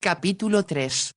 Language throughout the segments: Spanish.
Capítulo 3.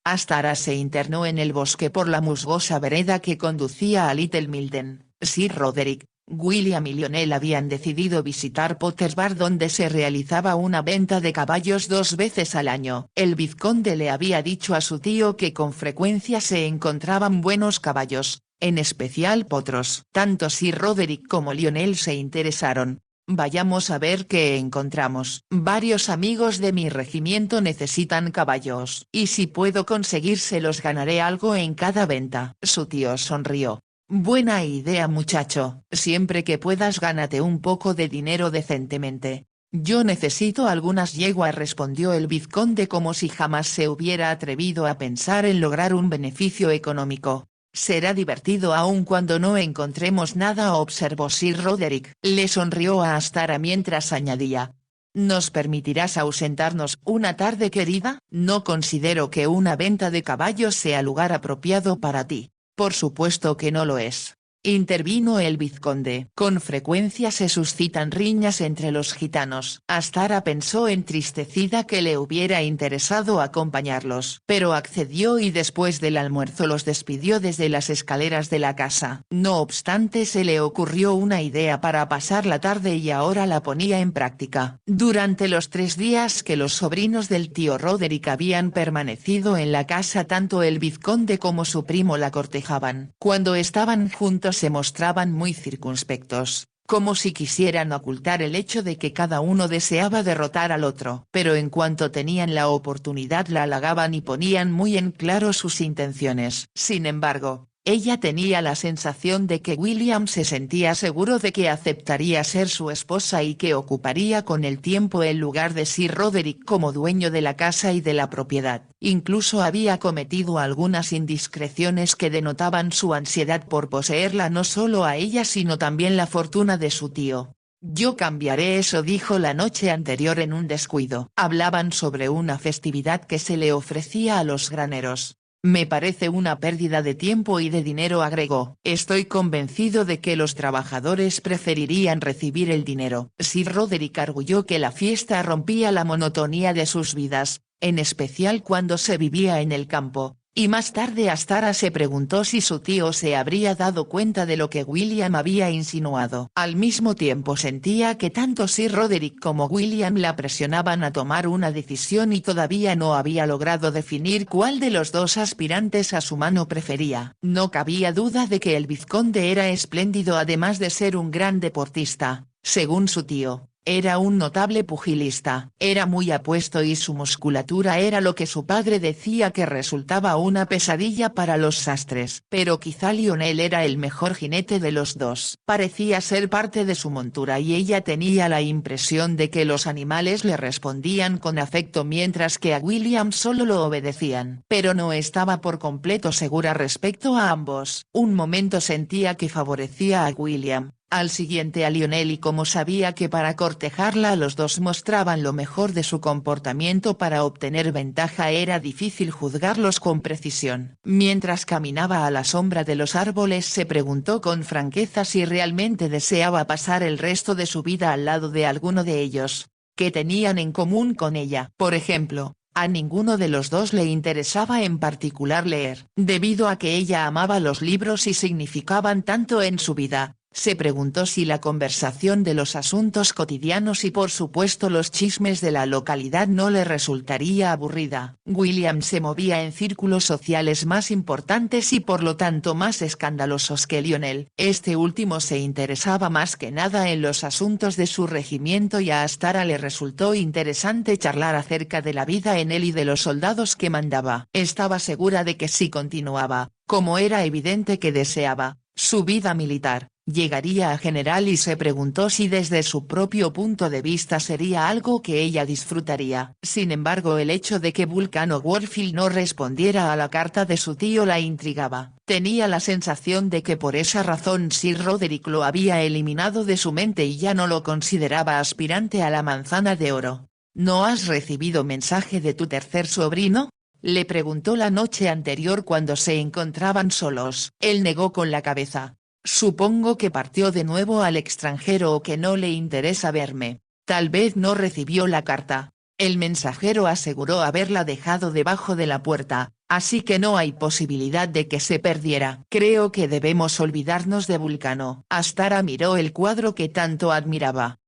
Astara se internó en el bosque por la musgosa vereda que conducía a Little Milden. Sir Roderick, William y Lionel habían decidido visitar Potter's Bar, donde se realizaba una venta de caballos 2 veces al año. El vizconde le había dicho a su tío que con frecuencia se encontraban buenos caballos, en especial potros. Tanto Sir Roderick como Lionel se interesaron. Vayamos a ver qué encontramos. Varios amigos de mi regimiento necesitan caballos. Y si puedo conseguírselos ganaré algo en cada venta. Su tío sonrió. Buena idea, muchacho. Siempre que puedas gánate un poco de dinero decentemente. Yo necesito algunas yeguas, respondió el vizconde como si jamás se hubiera atrevido a pensar en lograr un beneficio económico. Será divertido aun cuando no encontremos nada, observó Sir Roderick. Le sonrió a Astara mientras añadía: ¿nos permitirás ausentarnos una tarde, querida? No considero que una venta de caballos sea lugar apropiado para ti. Por supuesto que no lo es, intervino el vizconde. Con frecuencia se suscitan riñas entre los gitanos. Astara pensó entristecida que le hubiera interesado acompañarlos, pero accedió y después del almuerzo los despidió desde las escaleras de la casa. No obstante, se le ocurrió una idea para pasar la tarde y ahora la ponía en práctica. Durante los 3 días que los sobrinos del tío Roderick habían permanecido en la casa, tanto el vizconde como su primo la cortejaban. Cuando estaban juntos se mostraban muy circunspectos, como si quisieran ocultar el hecho de que cada uno deseaba derrotar al otro. Pero en cuanto tenían la oportunidad la halagaban y ponían muy en claro sus intenciones. Sin embargo, ella tenía la sensación de que William se sentía seguro de que aceptaría ser su esposa y que ocuparía con el tiempo el lugar de Sir Roderick como dueño de la casa y de la propiedad. Incluso había cometido algunas indiscreciones que denotaban su ansiedad por poseerla, no solo a ella sino también la fortuna de su tío. Yo cambiaré eso, dijo la noche anterior en un descuido. Hablaban sobre una festividad que se le ofrecía a los graneros. Me parece una pérdida de tiempo y de dinero, agregó. Estoy convencido de que los trabajadores preferirían recibir el dinero. Sir Roderick arguyó que la fiesta rompía la monotonía de sus vidas, en especial cuando se vivía en el campo. Y más tarde Astara se preguntó si su tío se habría dado cuenta de lo que William había insinuado. Al mismo tiempo sentía que tanto Sir Roderick como William la presionaban a tomar una decisión y todavía no había logrado definir cuál de los dos aspirantes a su mano prefería. No cabía duda de que el vizconde era espléndido, además de ser un gran deportista, según su tío. Era un notable pugilista, era muy apuesto y su musculatura era lo que su padre decía que resultaba una pesadilla para los sastres. Pero quizá Lionel era el mejor jinete de los dos. Parecía ser parte de su montura y ella tenía la impresión de que los animales le respondían con afecto mientras que a William solo lo obedecían. Pero no estaba por completo segura respecto a ambos. Un momento sentía que favorecía a William, al siguiente a Lionel, y como sabía que para cortejarla los dos mostraban lo mejor de su comportamiento para obtener ventaja, era difícil juzgarlos con precisión. Mientras caminaba a la sombra de los árboles se preguntó con franqueza si realmente deseaba pasar el resto de su vida al lado de alguno de ellos. ¿Qué tenían en común con ella? Por ejemplo, a ninguno de los dos le interesaba en particular leer. Debido a que ella amaba los libros y significaban tanto en su vida, se preguntó si la conversación de los asuntos cotidianos y por supuesto los chismes de la localidad no le resultaría aburrida. William se movía en círculos sociales más importantes y por lo tanto más escandalosos que Lionel. Este último se interesaba más que nada en los asuntos de su regimiento y a Astara le resultó interesante charlar acerca de la vida en él y de los soldados que mandaba. Estaba segura de que si continuaba, como era evidente que deseaba, su vida militar, llegaría a general, y se preguntó si desde su propio punto de vista sería algo que ella disfrutaría. Sin embargo, el hecho de que Vulcano Warfield no respondiera a la carta de su tío la intrigaba. Tenía la sensación de que por esa razón Sir Roderick lo había eliminado de su mente y ya no lo consideraba aspirante a la manzana de oro. ¿No has recibido mensaje de tu tercer sobrino?, le preguntó la noche anterior cuando se encontraban solos. Él negó con la cabeza. Supongo que partió de nuevo al extranjero o que no le interesa verme. Tal vez no recibió la carta. El mensajero aseguró haberla dejado debajo de la puerta, así que no hay posibilidad de que se perdiera. Creo que debemos olvidarnos de Vulcano. Astara miró el cuadro que tanto admiraba.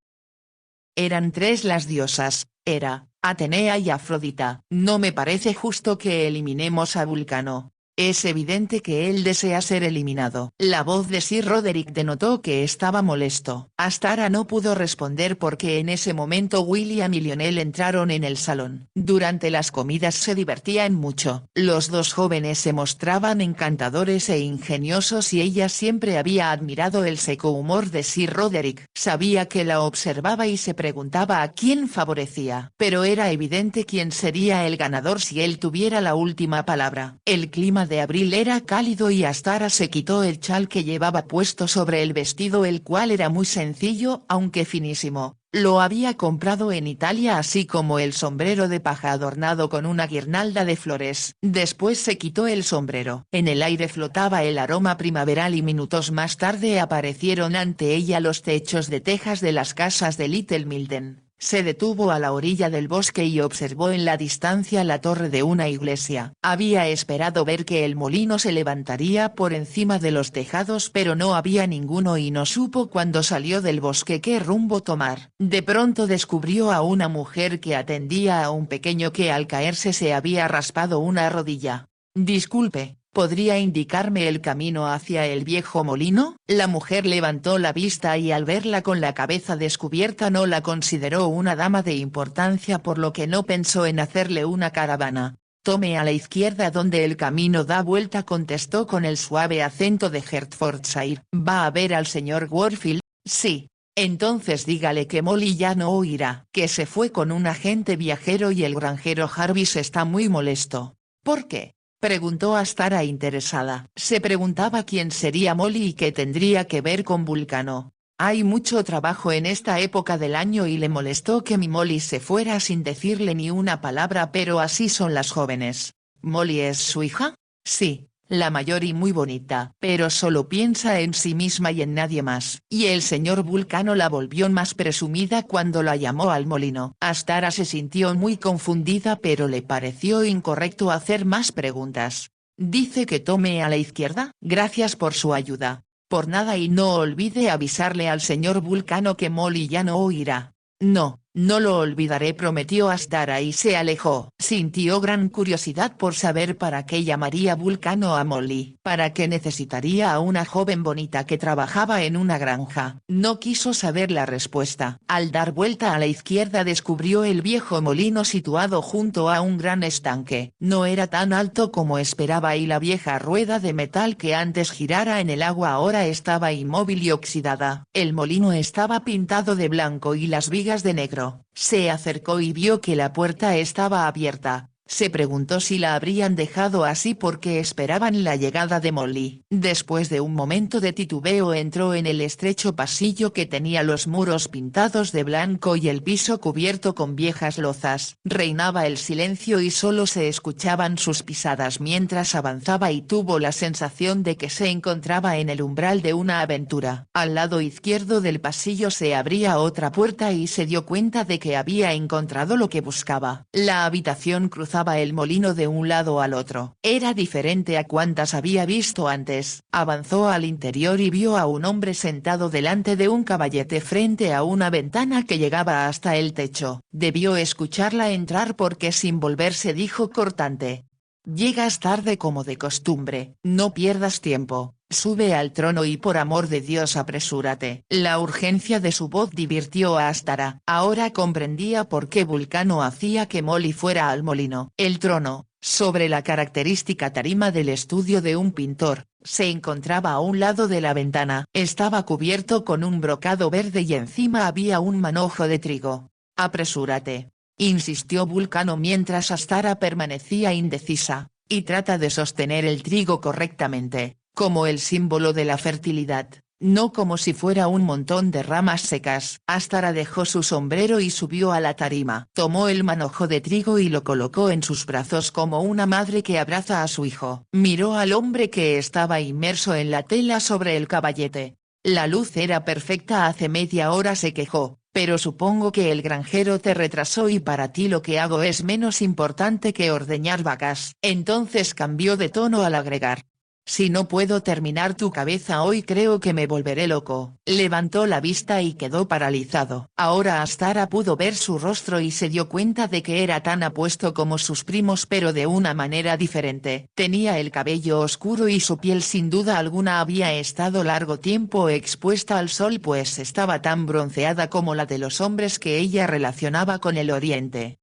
Eran tres las diosas, Hera, Atenea y Afrodita. No me parece justo que eliminemos a Vulcano. Es evidente que él desea ser eliminado. La voz de Sir Roderick denotó que estaba molesto. Astara no pudo responder porque en ese momento William y Lionel entraron en el salón. Durante las comidas se divertían mucho. Los dos jóvenes se mostraban encantadores e ingeniosos y ella siempre había admirado el seco humor de Sir Roderick. Sabía que la observaba y se preguntaba a quién favorecía. Pero era evidente quién sería el ganador si él tuviera la última palabra. El clima de abril era cálido y Astara se quitó el chal que llevaba puesto sobre el vestido, el cual era muy sencillo aunque finísimo. Lo había comprado en Italia, así como el sombrero de paja adornado con una guirnalda de flores. Después se quitó el sombrero. En el aire flotaba el aroma primaveral y minutos más tarde aparecieron ante ella los techos de tejas de las casas de Little Milden. Se detuvo a la orilla del bosque y observó en la distancia la torre de una iglesia. Había esperado ver que el molino se levantaría por encima de los tejados, pero no había ninguno y no supo cuando salió del bosque qué rumbo tomar. De pronto descubrió a una mujer que atendía a un pequeño que al caerse se había raspado una rodilla. «Disculpe, ¿podría indicarme el camino hacia el viejo molino?». La mujer levantó la vista y al verla con la cabeza descubierta no la consideró una dama de importancia, por lo que no pensó en hacerle una caravana. «Tome a la izquierda donde el camino da vuelta», contestó con el suave acento de Hertfordshire. «¿Va a ver al señor Warfield?». «Sí». «Entonces dígale que Molly ya no oirá, que se fue con un agente viajero y el granjero Jarvis está muy molesto». «¿Por qué?», preguntó Astara interesada. Se preguntaba quién sería Molly y qué tendría que ver con Vulcano. Hay mucho trabajo en esta época del año y le molestó que mi Molly se fuera sin decirle ni una palabra, pero así son las jóvenes. ¿Molly es su hija? Sí. La mayor y muy bonita, pero solo piensa en sí misma y en nadie más. Y el señor Vulcano la volvió más presumida cuando la llamó al molino. Astara se sintió muy confundida, pero le pareció incorrecto hacer más preguntas. «¿Dice que tome a la izquierda?». «Gracias por su ayuda». «Por nada, y no olvide avisarle al señor Vulcano que Molly ya no oirá». «No, no lo olvidaré», prometió Astara y se alejó. Sintió gran curiosidad por saber para qué llamaría Vulcano a Molly. ¿Para qué necesitaría a una joven bonita que trabajaba en una granja? No quiso saber la respuesta. Al dar vuelta a la izquierda descubrió el viejo molino situado junto a un gran estanque. No era tan alto como esperaba y la vieja rueda de metal que antes girara en el agua ahora estaba inmóvil y oxidada. El molino estaba pintado de blanco y las vigas de negro. Se acercó y vio que la puerta estaba abierta. Se preguntó si la habrían dejado así porque esperaban la llegada de Molly. Después de un momento de titubeo entró en el estrecho pasillo que tenía los muros pintados de blanco y el piso cubierto con viejas lozas. Reinaba el silencio y solo se escuchaban sus pisadas mientras avanzaba y tuvo la sensación de que se encontraba en el umbral de una aventura. Al lado izquierdo del pasillo se abría otra puerta y se dio cuenta de que había encontrado lo que buscaba. La habitación cruzaba el molino de un lado al otro. Era diferente a cuantas había visto antes. Avanzó al interior y vio a un hombre sentado delante de un caballete frente a una ventana que llegaba hasta el techo. Debió escucharla entrar porque sin volverse dijo cortante: «Llegas tarde como de costumbre, no pierdas tiempo. Sube al trono y por amor de Dios apresúrate». La urgencia de su voz divirtió a Astara. Ahora comprendía por qué Vulcano hacía que Molly fuera al molino. El trono, sobre la característica tarima del estudio de un pintor, se encontraba a un lado de la ventana. Estaba cubierto con un brocado verde y encima había un manojo de trigo. «Apresúrate», insistió Vulcano mientras Astara permanecía indecisa. «Y trata de sostener el trigo correctamente, como el símbolo de la fertilidad, no como si fuera un montón de ramas secas». Astara dejó su sombrero y subió a la tarima. Tomó el manojo de trigo y lo colocó en sus brazos como una madre que abraza a su hijo. Miró al hombre que estaba inmerso en la tela sobre el caballete. La luz era perfecta. Hace media hora se quejó, pero supongo que el granjero te retrasó y para ti lo que hago es menos importante que ordeñar vacas. Entonces cambió de tono al agregar: si no puedo terminar tu cabeza hoy creo que me volveré loco. Levantó la vista y quedó paralizado. Ahora Astara pudo ver su rostro y se dio cuenta de que era tan apuesto como sus primos pero de una manera diferente. Tenía el cabello oscuro y su piel sin duda alguna había estado largo tiempo expuesta al sol pues estaba tan bronceada como la de los hombres que ella relacionaba con el oriente.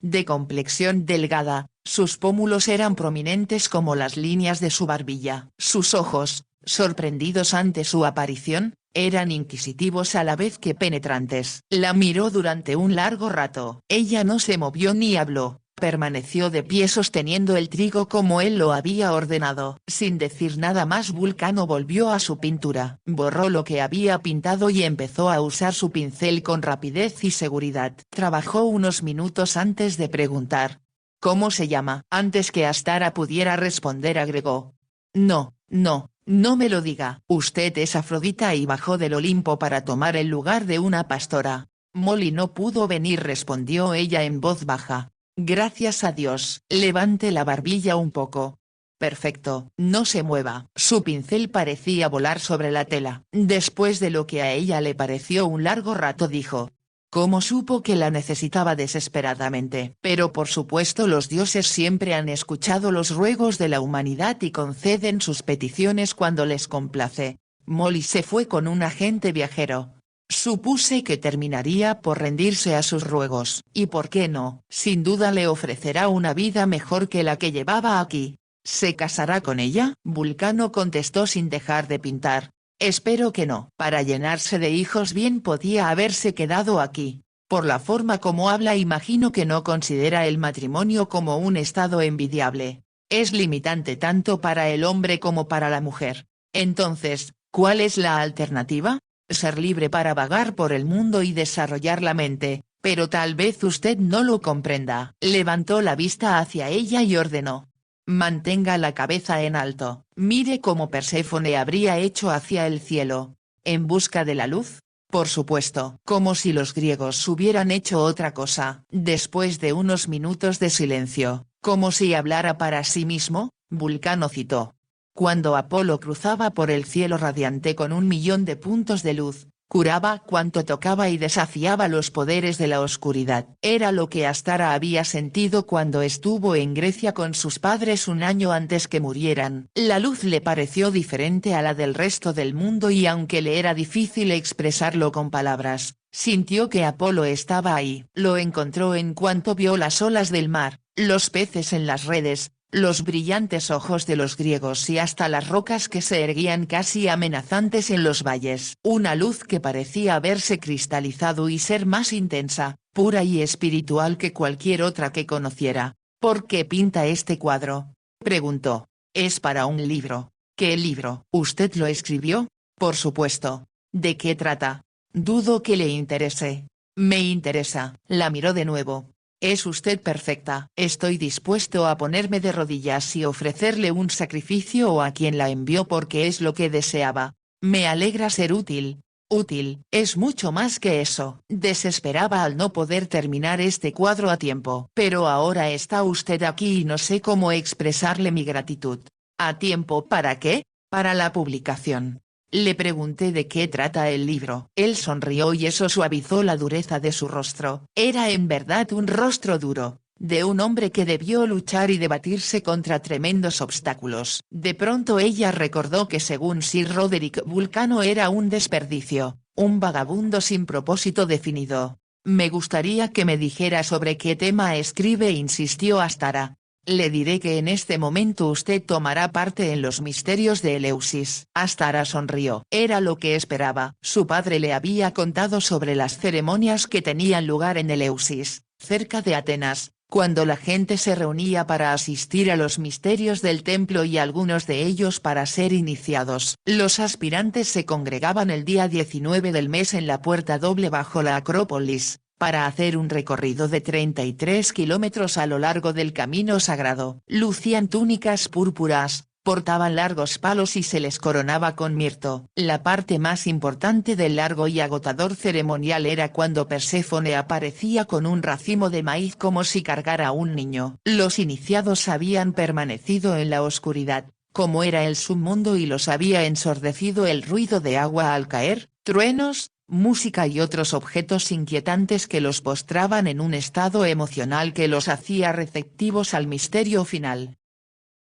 De complexión delgada, sus pómulos eran prominentes como las líneas de su barbilla. Sus ojos, sorprendidos ante su aparición, eran inquisitivos a la vez que penetrantes. La miró durante un largo rato. Ella no se movió ni habló, permaneció de pie sosteniendo el trigo como él lo había ordenado. Sin decir nada más Vulcano volvió a su pintura. Borró lo que había pintado y empezó a usar su pincel con rapidez y seguridad. Trabajó unos minutos antes de preguntar: ¿cómo se llama? Antes que Astara pudiera responder agregó: no, no. No me lo diga. Usted es Afrodita y bajó del Olimpo para tomar el lugar de una pastora. Molly no pudo venir, respondió ella en voz baja. Gracias a Dios. Levante la barbilla un poco. Perfecto. No se mueva. Su pincel parecía volar sobre la tela. Después de lo que a ella le pareció un largo rato dijo: ¿cómo supo que la necesitaba desesperadamente? Pero por supuesto los dioses siempre han escuchado los ruegos de la humanidad y conceden sus peticiones cuando les complace. Molly se fue con un agente viajero. Supuse que terminaría por rendirse a sus ruegos. ¿Y por qué no? Sin duda le ofrecerá una vida mejor que la que llevaba aquí. ¿Se casará con ella? Vulcano contestó sin dejar de pintar. Espero que no. Para llenarse de hijos bien podía haberse quedado aquí. Por la forma como habla imagino que no considera el matrimonio como un estado envidiable. Es limitante tanto para el hombre como para la mujer. Entonces, ¿cuál es la alternativa? Ser libre para vagar por el mundo y desarrollar la mente, pero tal vez usted no lo comprenda. Levantó la vista hacia ella y ordenó: mantenga la cabeza en alto, mire cómo Perséfone habría hecho hacia el cielo. ¿En busca de la luz? Por supuesto. Como si los griegos hubieran hecho otra cosa. Después de unos minutos de silencio, como si hablara para sí mismo, Vulcano citó: cuando Apolo cruzaba por el cielo radiante con 1.000.000 de puntos de luz, curaba cuanto tocaba y desafiaba los poderes de la oscuridad. Era lo que Astara había sentido cuando estuvo en Grecia con sus padres un año antes que murieran. La luz le pareció diferente a la del resto del mundo y aunque le era difícil expresarlo con palabras, sintió que Apolo estaba ahí. Lo encontró en cuanto vio las olas del mar, los peces en las redes, los brillantes ojos de los griegos y hasta las rocas que se erguían casi amenazantes en los valles. Una luz que parecía haberse cristalizado y ser más intensa, pura y espiritual que cualquier otra que conociera. ¿Por qué pinta este cuadro?, preguntó. Es para un libro. ¿Qué libro? ¿Usted lo escribió? Por supuesto. ¿De qué trata? Dudo que le interese. Me interesa. La miró de nuevo. Es usted perfecta. Estoy dispuesto a ponerme de rodillas y ofrecerle un sacrificio o a quien la envió porque es lo que deseaba. Me alegra ser útil. Útil, es mucho más que eso. Desesperaba al no poder terminar este cuadro a tiempo. Pero ahora está usted aquí y no sé cómo expresarle mi gratitud. ¿A tiempo para qué? Para la publicación. Le pregunté de qué trata el libro. Él sonrió y eso suavizó la dureza de su rostro. Era en verdad un rostro duro, de un hombre que debió luchar y debatirse contra tremendos obstáculos. De pronto ella recordó que según Sir Roderick Vulcano era un desperdicio, un vagabundo sin propósito definido. Me gustaría que me dijera sobre qué tema escribe, insistió Astara. Le diré que en este momento usted tomará parte en los misterios de Eleusis. Astara sonrió. Era lo que esperaba. Su padre le había contado sobre las ceremonias que tenían lugar en Eleusis, cerca de Atenas, cuando la gente se reunía para asistir a los misterios del templo y algunos de ellos para ser iniciados. Los aspirantes se congregaban el día 19 del mes en la puerta doble bajo la Acrópolis, para hacer un recorrido de 33 kilómetros a lo largo del camino sagrado. Lucían túnicas púrpuras, Portaban largos palos y se les coronaba con mirto. La parte más importante del largo y agotador ceremonial era cuando Perséfone aparecía con un racimo de maíz como si cargara a un niño. Los iniciados habían permanecido en la oscuridad, como era el submundo, y los había ensordecido el ruido de agua al caer, truenos, música y otros objetos inquietantes que los postraban en un estado emocional que los hacía receptivos al misterio final.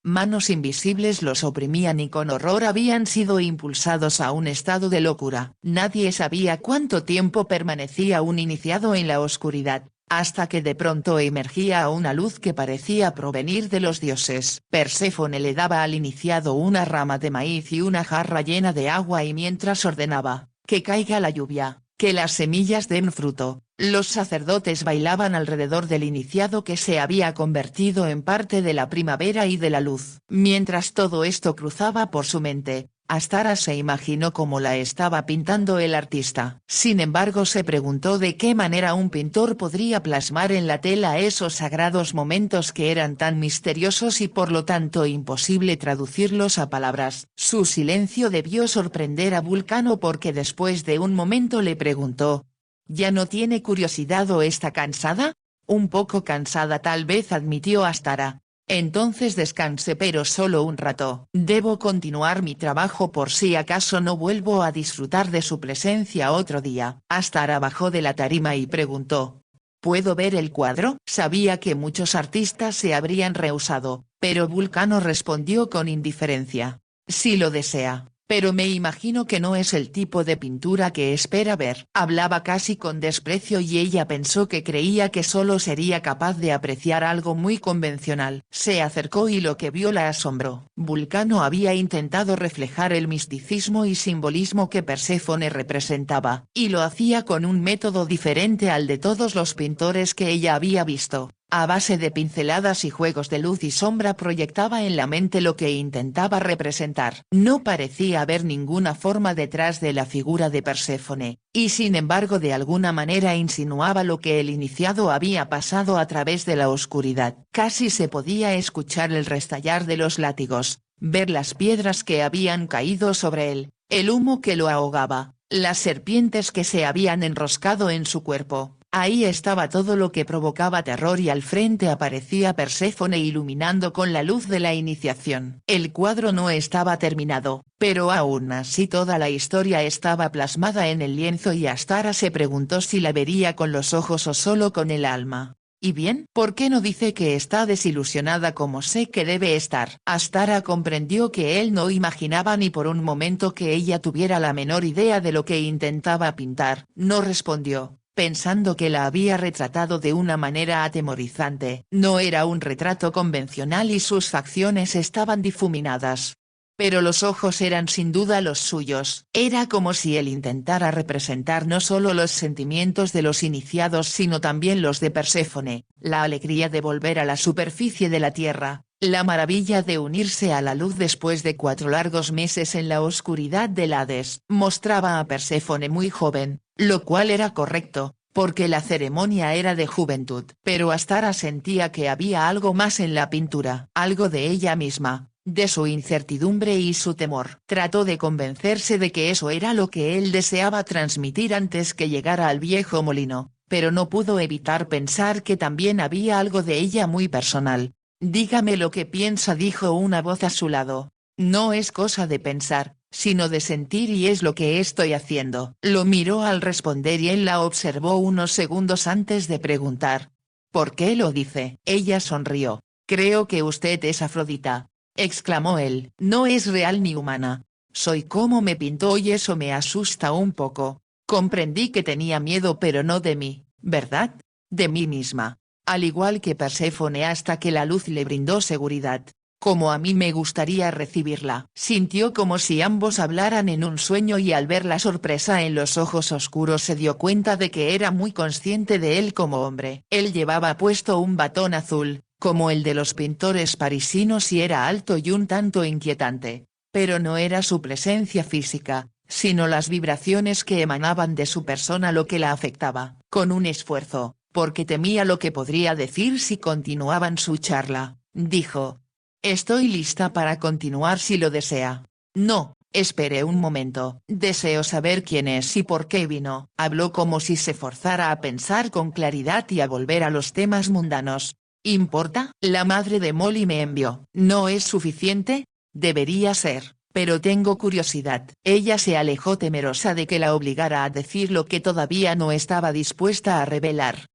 Manos invisibles los oprimían y con horror habían sido impulsados a un estado de locura. Nadie sabía cuánto tiempo permanecía un iniciado en la oscuridad, hasta que de pronto emergía una luz que parecía provenir de los dioses. Perséfone le daba al iniciado una rama de maíz y una jarra llena de agua, y mientras ordenaba, que caiga la lluvia, que las semillas den fruto, los sacerdotes bailaban alrededor del iniciado que se había convertido en parte de la primavera y de la luz. Mientras todo esto cruzaba por su mente, Astara se imaginó cómo la estaba pintando el artista. Sin embargo, se preguntó de qué manera un pintor podría plasmar en la tela esos sagrados momentos que eran tan misteriosos y por lo tanto imposible traducirlos a palabras. Su silencio debió sorprender a Vulcano, porque después de un momento le preguntó: ¿ya no tiene curiosidad o está cansada? Un poco cansada tal vez, admitió Astara. Entonces descanse, pero solo un rato. Debo continuar mi trabajo por si acaso no vuelvo a disfrutar de su presencia otro día. Astara bajó de la tarima y preguntó: ¿puedo ver el cuadro? Sabía que muchos artistas se habrían rehusado, pero Vulcano respondió con indiferencia: si lo desea. Pero me imagino que no es el tipo de pintura que espera ver. Hablaba casi con desprecio y ella pensó que creía que solo sería capaz de apreciar algo muy convencional. Se acercó y lo que vio la asombró. Vulcano había intentado reflejar el misticismo y simbolismo que Perséfone representaba, y lo hacía con un método diferente al de todos los pintores que ella había visto. A base de pinceladas y juegos de luz y sombra proyectaba en la mente lo que intentaba representar. No parecía haber ninguna forma detrás de la figura de Perséfone, y sin embargo de alguna manera insinuaba lo que el iniciado había pasado a través de la oscuridad. Casi se podía escuchar el restallar de los látigos, ver las piedras que habían caído sobre él, el humo que lo ahogaba, las serpientes que se habían enroscado en su cuerpo. Ahí estaba todo lo que provocaba terror, y al frente aparecía Perséfone iluminando con la luz de la iniciación. El cuadro no estaba terminado, pero aún así toda la historia estaba plasmada en el lienzo, y Astara se preguntó si la vería con los ojos o solo con el alma. ¿Y bien? ¿Por qué no dice que está desilusionada como sé que debe estar? Astara comprendió que él no imaginaba ni por un momento que ella tuviera la menor idea de lo que intentaba pintar. No respondió, pensando que la había retratado de una manera atemorizante. No era un retrato convencional y sus facciones estaban difuminadas. Pero los ojos eran sin duda los suyos. Era como si él intentara representar no solo los sentimientos de los iniciados sino también los de Perséfone, la alegría de volver a la superficie de la tierra, la maravilla de unirse a la luz después de 4 largos meses en la oscuridad del Hades. Mostraba a Perséfone muy joven, lo cual era correcto, porque la ceremonia era de juventud. Pero Astara sentía que había algo más en la pintura, algo de ella misma, de su incertidumbre y su temor. Trató de convencerse de que eso era lo que él deseaba transmitir antes que llegara al viejo molino, pero no pudo evitar pensar que también había algo de ella muy personal. Dígame lo que piensa, dijo una voz a su lado. No es cosa de pensar, sino de sentir, y es lo que estoy haciendo. Lo miró al responder y él la observó unos segundos antes de preguntar: ¿por qué lo dice? Ella sonrió. Creo que usted es Afrodita, exclamó él. No es real ni humana. Soy como me pintó y eso me asusta un poco. Comprendí que tenía miedo, pero no de mí, ¿verdad? De mí misma. Al igual que Perséfone, hasta que la luz le brindó seguridad, como a mí me gustaría recibirla. Sintió como si ambos hablaran en un sueño, y al ver la sorpresa en los ojos oscuros se dio cuenta de que era muy consciente de él como hombre. Él llevaba puesto un batón azul, como el de los pintores parisinos, y era alto y un tanto inquietante, pero no era su presencia física, sino las vibraciones que emanaban de su persona lo que la afectaba. Con un esfuerzo, porque temía lo que podría decir si continuaban su charla, dijo: Estoy lista para continuar si lo desea. No, espere un momento, deseo saber quién es y por qué vino. Habló como si se forzara a pensar con claridad y a volver a los temas mundanos. ¿Importa? La madre de Molly me envió. ¿No es suficiente? Debería ser, pero tengo curiosidad. Ella se alejó temerosa de que la obligara a decir lo que todavía no estaba dispuesta a revelar.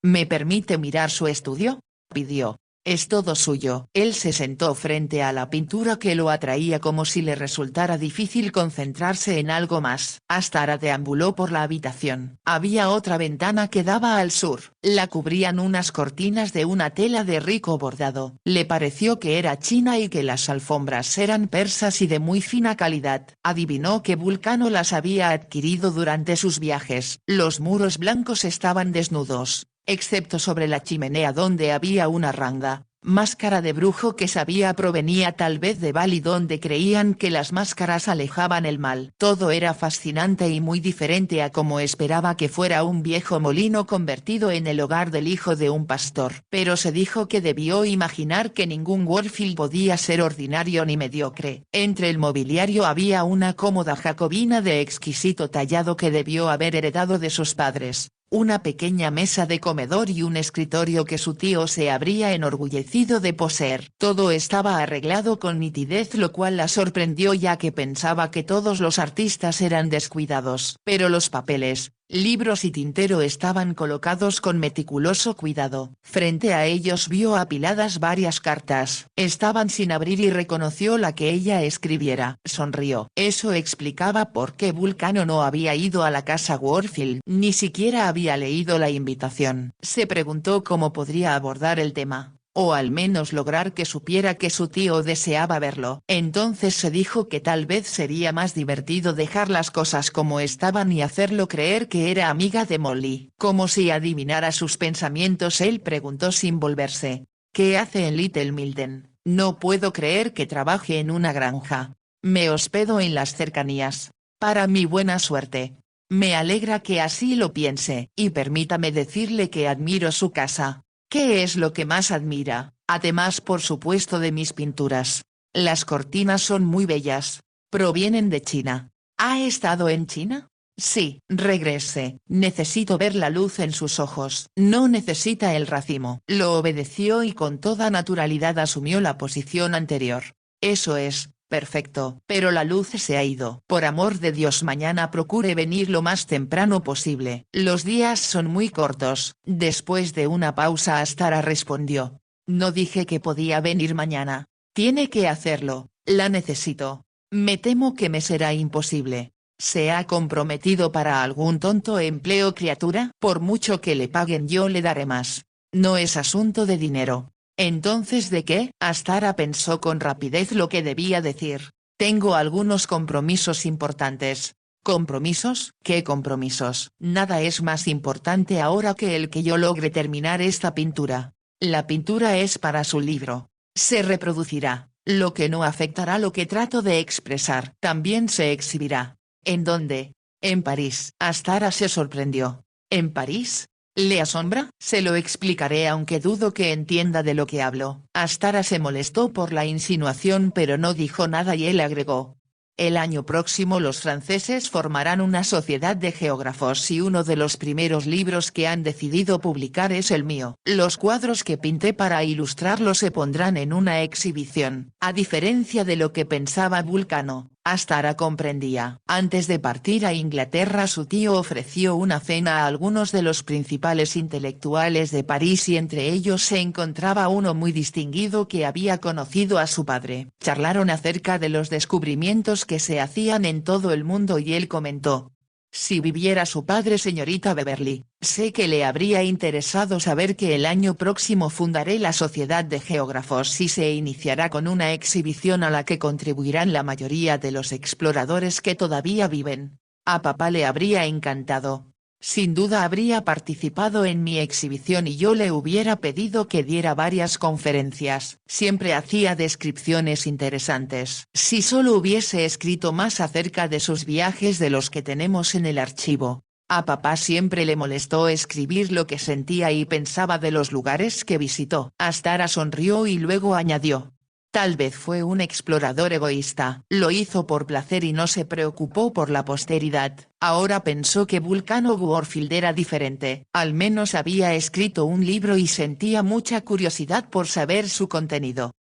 ¿Me permite mirar su estudio?, pidió. Es todo suyo. Él se sentó frente a la pintura que lo atraía como si le resultara difícil concentrarse en algo más. Astara deambuló por la habitación. Había otra ventana que daba al sur. La cubrían unas cortinas de una tela de rico bordado. Le pareció que era china y que las alfombras eran persas y de muy fina calidad. Adivinó que Vulcano las había adquirido durante sus viajes. Los muros blancos estaban desnudos, excepto sobre la chimenea donde había una ranga, máscara de brujo que sabía provenía tal vez de Bali, donde creían que las máscaras alejaban el mal. Todo era fascinante y muy diferente a como esperaba que fuera un viejo molino convertido en el hogar del hijo de un pastor. Pero se dijo que debió imaginar que ningún Warfield podía ser ordinario ni mediocre. Entre el mobiliario había una cómoda jacobina de exquisito tallado que debió haber heredado de sus padres, una pequeña mesa de comedor y un escritorio que su tío se habría enorgullecido de poseer. Todo estaba arreglado con nitidez, lo cual la sorprendió ya que pensaba que todos los artistas eran descuidados. Pero los papeles, libros y tintero estaban colocados con meticuloso cuidado. Frente a ellos vio apiladas varias cartas. Estaban sin abrir y reconoció la que ella escribiera. Sonrió. Eso explicaba por qué Vulcano no había ido a la casa Warfield. Ni siquiera había leído la invitación. Se preguntó cómo podría abordar el tema, o al menos lograr que supiera que su tío deseaba verlo. Entonces se dijo que tal vez sería más divertido dejar las cosas como estaban y hacerlo creer que era amiga de Molly. Como si adivinara sus pensamientos, él preguntó sin volverse: ¿qué hace en Little Milden? No puedo creer que trabaje en una granja. Me hospedo en las cercanías. Para mi buena suerte. Me alegra que así lo piense, y permítame decirle que admiro su casa. ¿Qué es lo que más admira? Además, por supuesto, de mis pinturas. Las cortinas son muy bellas. Provienen de China. ¿Ha estado en China? Sí. Regrese. Necesito ver la luz en sus ojos. No necesita el racimo. Lo obedeció y con toda naturalidad asumió la posición anterior. Eso es. Perfecto. Pero la luz se ha ido. Por amor de Dios, mañana procure venir lo más temprano posible. Los días son muy cortos. Después de una pausa, Astara respondió: no dije que podía venir mañana. Tiene que hacerlo. La necesito. Me temo que me será imposible. ¿Se ha comprometido para algún tonto empleo, criatura? Por mucho que le paguen, yo le daré más. No es asunto de dinero. ¿Entonces de qué? Astara pensó con rapidez lo que debía decir. Tengo algunos compromisos importantes. ¿Compromisos? ¿Qué compromisos? Nada es más importante ahora que el que yo logre terminar esta pintura. La pintura es para su libro. Se reproducirá, lo que no afectará lo que trato de expresar. También se exhibirá. ¿En dónde? En París. Astara se sorprendió. ¿En París? ¿Le asombra? Se lo explicaré, aunque dudo que entienda de lo que hablo. Astara se molestó por la insinuación, pero no dijo nada y él agregó: el año próximo los franceses formarán una sociedad de geógrafos y uno de los primeros libros que han decidido publicar es el mío. Los cuadros que pinté para ilustrarlo se pondrán en una exhibición. A diferencia de lo que pensaba Vulcano, Astara comprendía. Antes de partir a Inglaterra, su tío ofreció una cena a algunos de los principales intelectuales de París y entre ellos se encontraba uno muy distinguido que había conocido a su padre. Charlaron acerca de los descubrimientos que se hacían en todo el mundo y él comentó: si viviera su padre, señorita Beverly, sé que le habría interesado saber que el año próximo fundaré la Sociedad de Geógrafos y se iniciará con una exhibición a la que contribuirán la mayoría de los exploradores que todavía viven. A papá le habría encantado. Sin duda habría participado en mi exhibición y yo le hubiera pedido que diera varias conferencias. Siempre hacía descripciones interesantes. Si solo hubiese escrito más acerca de sus viajes de los que tenemos en el archivo. A papá siempre le molestó escribir lo que sentía y pensaba de los lugares que visitó. Astara sonrió y luego añadió. Tal vez fue un explorador egoísta, lo hizo por placer y no se preocupó por la posteridad. Ahora pensó que Vulcano Warfield era diferente, al menos había escrito un libro y sentía mucha curiosidad por saber su contenido.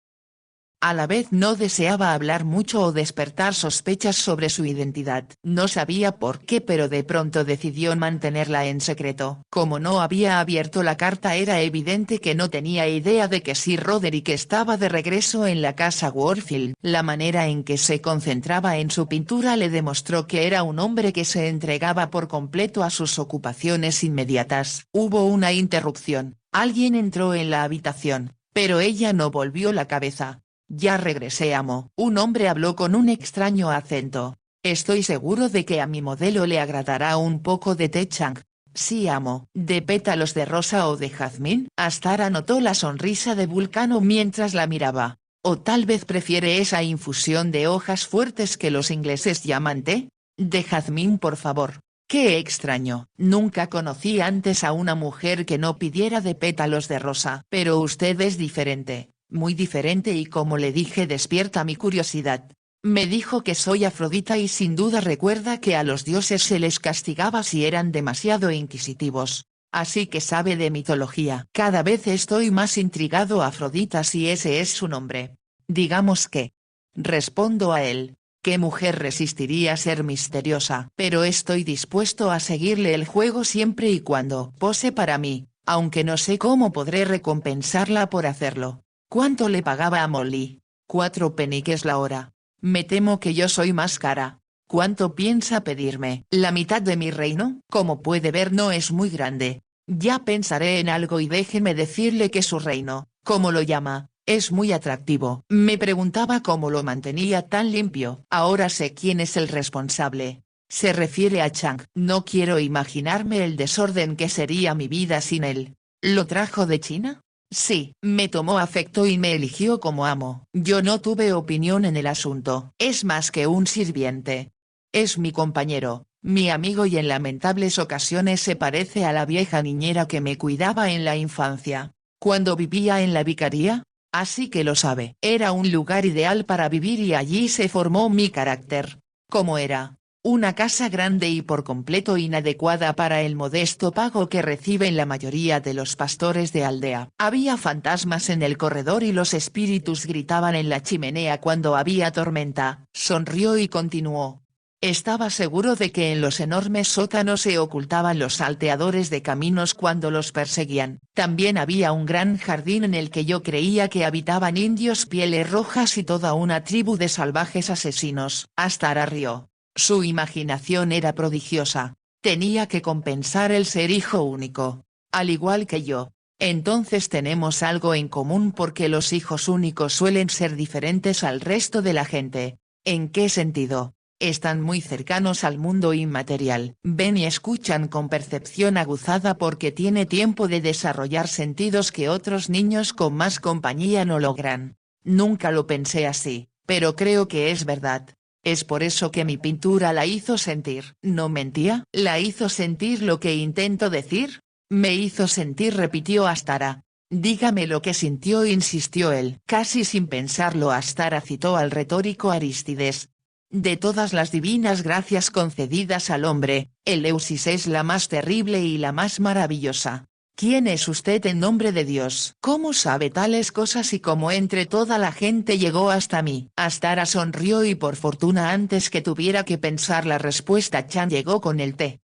A la vez no deseaba hablar mucho o despertar sospechas sobre su identidad. No sabía por qué, pero de pronto decidió mantenerla en secreto. Como no había abierto la carta, era evidente que no tenía idea de que Sir Roderick estaba de regreso en la casa Warfield. La manera en que se concentraba en su pintura le demostró que era un hombre que se entregaba por completo a sus ocupaciones inmediatas. Hubo una interrupción. Alguien entró en la habitación, pero ella no volvió la cabeza. Ya regresé, amo. Un hombre habló con un extraño acento. Estoy seguro de que a mi modelo le agradará un poco de té chang. Sí, amo. ¿De pétalos de rosa o de jazmín? Astara notó la sonrisa de Vulcano mientras la miraba. ¿O tal vez prefiere esa infusión de hojas fuertes que los ingleses llaman té? De jazmín, por favor. Qué extraño. Nunca conocí antes a una mujer que no pidiera de pétalos de rosa. Pero usted es diferente. Muy diferente y, como le dije, despierta mi curiosidad. Me dijo que soy Afrodita y sin duda recuerda que a los dioses se les castigaba si eran demasiado inquisitivos. Así que sabe de mitología. Cada vez estoy más intrigado, Afrodita, si ese es su nombre. Digamos que. Respondo a él. ¿Qué mujer resistiría ser misteriosa? Pero estoy dispuesto a seguirle el juego siempre y cuando pose para mí, aunque no sé cómo podré recompensarla por hacerlo. ¿Cuánto le pagaba a Molly? 4 peniques la hora. Me temo que yo soy más cara. ¿Cuánto piensa pedirme? ¿La mitad de mi reino? Como puede ver, no es muy grande. Ya pensaré en algo y déjeme decirle que su reino, como lo llama, es muy atractivo. Me preguntaba cómo lo mantenía tan limpio. Ahora sé quién es el responsable. Se refiere a Chang. No quiero imaginarme el desorden que sería mi vida sin él. ¿Lo trajo de China? Sí, me tomó afecto y me eligió como amo. Yo no tuve opinión en el asunto. Es más que un sirviente. Es mi compañero, mi amigo y en lamentables ocasiones se parece a la vieja niñera que me cuidaba en la infancia, cuando vivía en la vicaría. Así que lo sabe. Era un lugar ideal para vivir y allí se formó mi carácter. ¿Cómo era? Una casa grande y por completo inadecuada para el modesto pago que reciben la mayoría de los pastores de aldea. Había fantasmas en el corredor y los espíritus gritaban en la chimenea cuando había tormenta. Sonrió y continuó. Estaba seguro de que en los enormes sótanos se ocultaban los salteadores de caminos cuando los perseguían. También había un gran jardín en el que yo creía que habitaban indios pieles rojas y toda una tribu de salvajes asesinos. Astara rió. Su imaginación era prodigiosa. Tenía que compensar el ser hijo único. Al igual que yo. Entonces tenemos algo en común porque los hijos únicos suelen ser diferentes al resto de la gente. ¿En qué sentido? Están muy cercanos al mundo inmaterial. Ven y escuchan con percepción aguzada porque tiene tiempo de desarrollar sentidos que otros niños con más compañía no logran. Nunca lo pensé así, pero creo que es verdad. Es por eso que mi pintura la hizo sentir. ¿No mentía? ¿La hizo sentir lo que intento decir? Me hizo sentir, repitió Astara. Dígame lo que sintió, insistió él. Casi sin pensarlo, Astara citó al retórico Arístides. De todas las divinas gracias concedidas al hombre, Eleusis es la más terrible y la más maravillosa. ¿Quién es usted en nombre de Dios? ¿Cómo sabe tales cosas y cómo entre toda la gente llegó hasta mí? Astara sonrió y por fortuna antes que tuviera que pensar la respuesta Chan llegó con el té.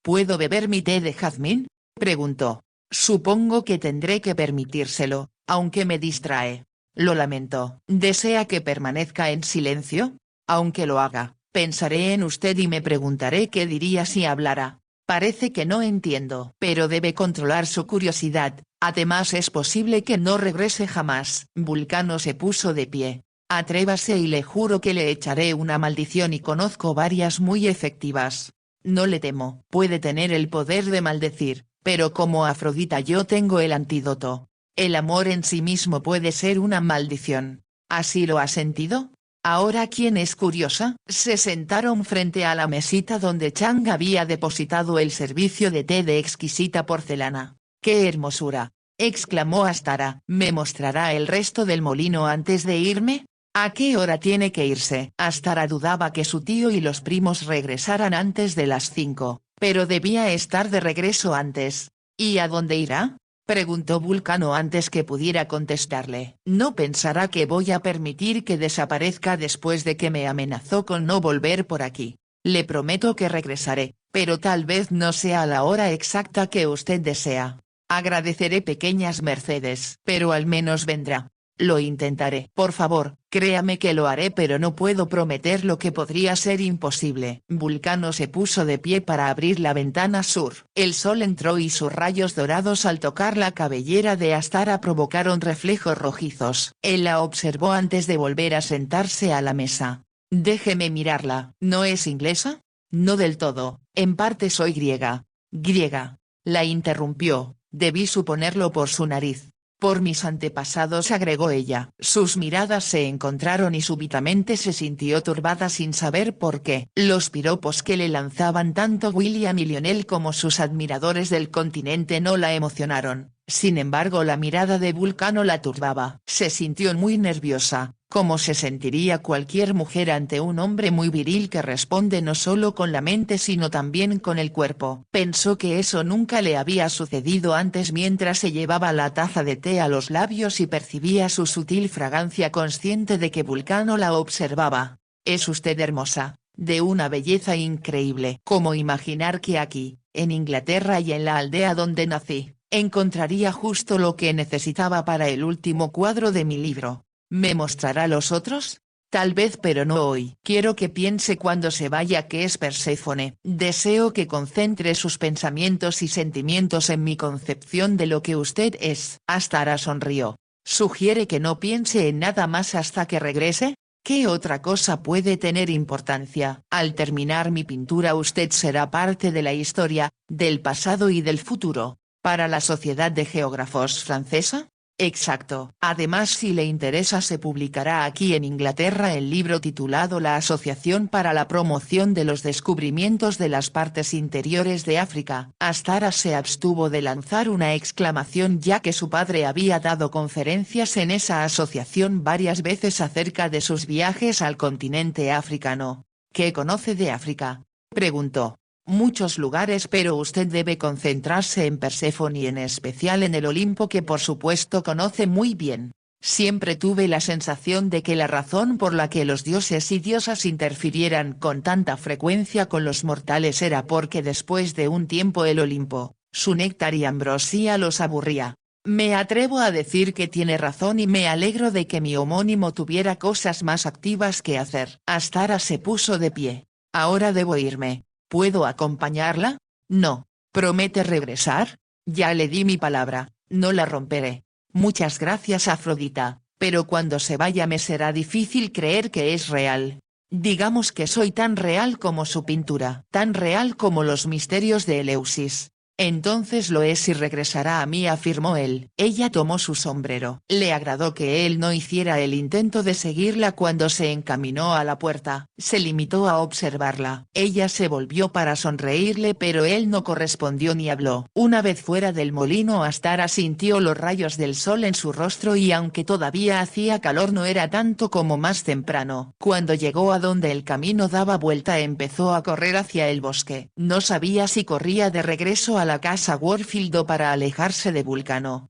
¿Puedo beber mi té de jazmín? Preguntó. Supongo que tendré que permitírselo, aunque me distrae. Lo lamento. ¿Desea que permanezca en silencio? Aunque lo haga, pensaré en usted y me preguntaré qué diría si hablara. Parece que no entiendo. Pero debe controlar su curiosidad, además es posible que no regrese jamás. Vulcano se puso de pie. Atrévase y le juro que le echaré una maldición y conozco varias muy efectivas. No le temo. Puede tener el poder de maldecir, pero como Afrodita yo tengo el antídoto. El amor en sí mismo puede ser una maldición. ¿Así lo ha sentido? Ahora ¿quién es curiosa? Se sentaron frente a la mesita donde Chang había depositado el servicio de té de exquisita porcelana. ¡Qué hermosura!, exclamó Astara. ¿Me mostrará el resto del molino antes de irme? ¿A qué hora tiene que irse? Astara dudaba que su tío y los primos regresaran antes de las 5, pero debía estar de regreso antes. ¿Y a dónde irá?, preguntó Vulcano antes que pudiera contestarle. No pensará que voy a permitir que desaparezca después de que me amenazó con no volver por aquí. Le prometo que regresaré, pero tal vez no sea a la hora exacta que usted desea. Agradeceré pequeñas mercedes, pero al menos vendrá. Lo intentaré. Por favor, créame que lo haré, pero no puedo prometer lo que podría ser imposible. Vulcano se puso de pie para abrir la ventana sur. El sol entró y sus rayos dorados al tocar la cabellera de Astara provocaron reflejos rojizos. Él la observó antes de volver a sentarse a la mesa. Déjeme mirarla. ¿No es inglesa? No del todo, en parte soy griega. Griega. La interrumpió, debí suponerlo por su nariz. Por mis antepasados, agregó ella. Sus miradas se encontraron y súbitamente se sintió turbada sin saber por qué. Los piropos que le lanzaban tanto William y Lionel como sus admiradores del continente no la emocionaron. Sin embargo, la mirada de Vulcano la turbaba. Se sintió muy nerviosa, como se sentiría cualquier mujer ante un hombre muy viril que responde no solo con la mente sino también con el cuerpo. Pensó que eso nunca le había sucedido antes mientras se llevaba la taza de té a los labios y percibía su sutil fragancia, consciente de que Vulcano la observaba. Es usted hermosa, de una belleza increíble. ¿Cómo imaginar que aquí, en Inglaterra y en la aldea donde nací, encontraría justo lo que necesitaba para el último cuadro de mi libro? ¿Me mostrará los otros? Tal vez, pero no hoy. Quiero que piense cuando se vaya que es Perséfone. Deseo que concentre sus pensamientos y sentimientos en mi concepción de lo que usted es. Astara sonrió. ¿Sugiere que no piense en nada más hasta que regrese? ¿Qué otra cosa puede tener importancia? Al terminar mi pintura usted será parte de la historia, del pasado y del futuro. ¿Para la Sociedad de Geógrafos francesa? Exacto. Además, si le interesa, se publicará aquí en Inglaterra el libro titulado La Asociación para la Promoción de los Descubrimientos de las Partes Interiores de África. Astara se abstuvo de lanzar una exclamación ya que su padre había dado conferencias en esa asociación varias veces acerca de sus viajes al continente africano. ¿Qué conoce de África?, preguntó. Muchos lugares, pero usted debe concentrarse en Perséfone y en especial en el Olimpo, que por supuesto conoce muy bien. Siempre tuve la sensación de que la razón por la que los dioses y diosas interfirieran con tanta frecuencia con los mortales era porque después de un tiempo el Olimpo, su néctar y ambrosía los aburría. Me atrevo a decir que tiene razón y me alegro de que mi homónimo tuviera cosas más activas que hacer. Astara se puso de pie. Ahora debo irme. ¿Puedo acompañarla? No. ¿Promete regresar? Ya le di mi palabra, no la romperé. Muchas gracias, Afrodita, pero cuando se vaya me será difícil creer que es real. Digamos que soy tan real como su pintura, tan real como los misterios de Eleusis. Entonces lo es y regresará a mí, afirmó él. Ella tomó su sombrero. Le agradó que él no hiciera el intento de seguirla cuando se encaminó a la puerta. Se limitó a observarla. Ella se volvió para sonreírle, pero él no correspondió ni habló. Una vez fuera del molino, Astara sintió los rayos del sol en su rostro y aunque todavía hacía calor no era tanto como más temprano. Cuando llegó a donde el camino daba vuelta, empezó a correr hacia el bosque. No sabía si corría de regreso a la casa Warfield o para alejarse de Vulcano.